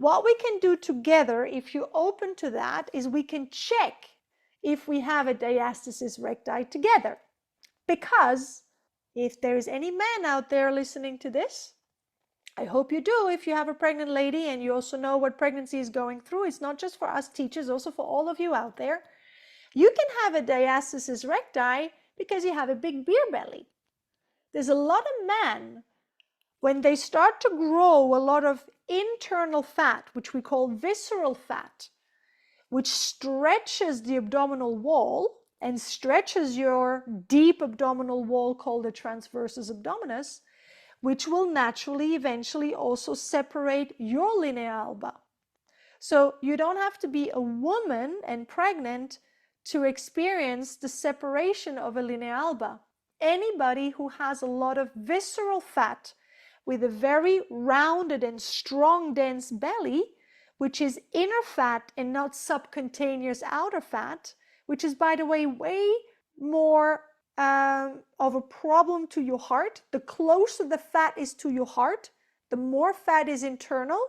What we can do together, if you're open to that, is we can check if we have a diastasis recti together. Because if there is any man out there listening to this, I hope you do, if you have a pregnant lady and you also know what pregnancy is going through, it's not just for us teachers, also for all of you out there. You can have a diastasis recti because you have a big beer belly. There's a lot of men, when they start to grow a lot of internal fat, which we call visceral fat, which stretches the abdominal wall and stretches your deep abdominal wall called the transversus abdominis, which will naturally eventually also separate your linea alba. So you don't have to be a woman and pregnant to experience the separation of a linea alba. Anybody who has a lot of visceral fat with a very rounded and strong, dense belly, which is inner fat and not subcutaneous outer fat, which is, by the way more of a problem to your heart. The closer the fat is to your heart, the more fat is internal,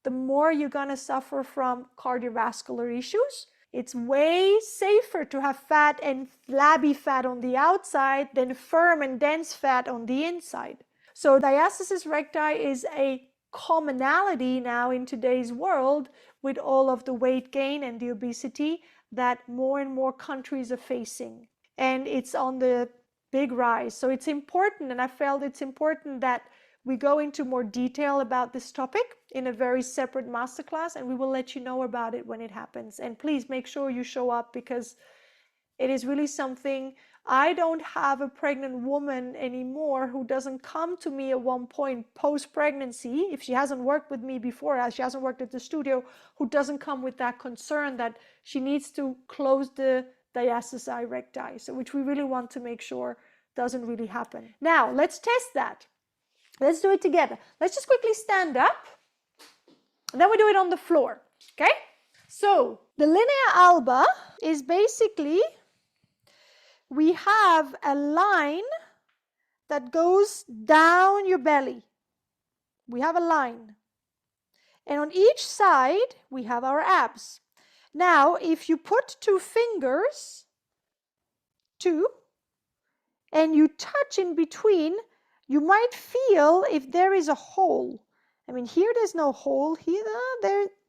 the more you're going to suffer from cardiovascular issues. It's way safer to have fat and flabby fat on the outside than firm and dense fat on the inside. So diastasis recti is a commonality now in today's world with all of the weight gain and the obesity that more and more countries are facing. And it's on the big rise. So it's important, and I felt it's important that we go into more detail about this topic in a very separate masterclass, and we will let you know about it when it happens. And please make sure you show up, because it is really something. I don't have a pregnant woman anymore who doesn't come to me at one point post-pregnancy, if she hasn't worked with me before, as she hasn't worked at the studio, who doesn't come with that concern that she needs to close the diastasis recti, so which we really want to make sure doesn't really happen. Now, let's test that. Let's do it together. Let's just quickly stand up, and then we do it on the floor, okay? So, the linea alba is basically, we have a line that goes down your belly. We have a line. And on each side, we have our abs. Now, if you put two fingers, and you touch in between, you might feel if there is a hole. I mean, here there's no hole. Here,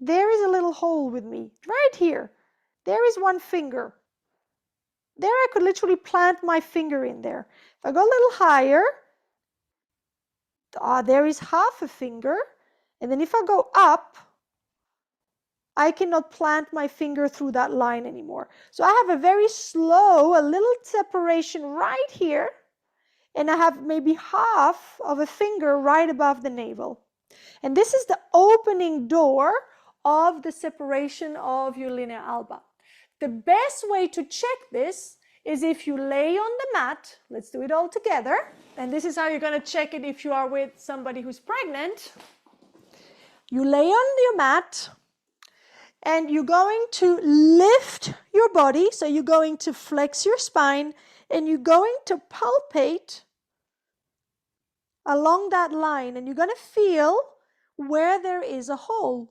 there is a little hole with me. Right here. There is one finger. There I could literally plant my finger in there. If I go a little higher, there is half a finger. And then if I go up, I cannot plant my finger through that line anymore. So I have a very slow, a little separation right here. And I have maybe half of a finger right above the navel. And this is the opening door of the separation of your linea alba. The best way to check this is if you lay on the mat. Let's do it all together. And this is how you're going to check it if you are with somebody who's pregnant. You lay on your mat, and you're going to lift your body. So you're going to flex your spine, and you're going to palpate along that line, and you're going to feel where there is a hole.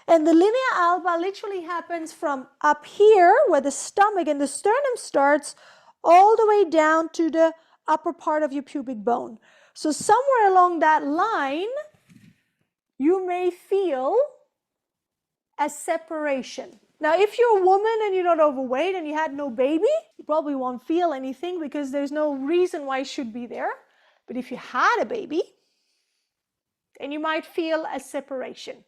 And the linea alba literally happens from up here, where the stomach and the sternum starts, all the way down to the upper part of your pubic bone. So somewhere along that line, you may feel a separation. Now, if you're a woman and you're not overweight and you had no baby, you probably won't feel anything because there's no reason why it should be there. But if you had a baby, then you might feel a separation.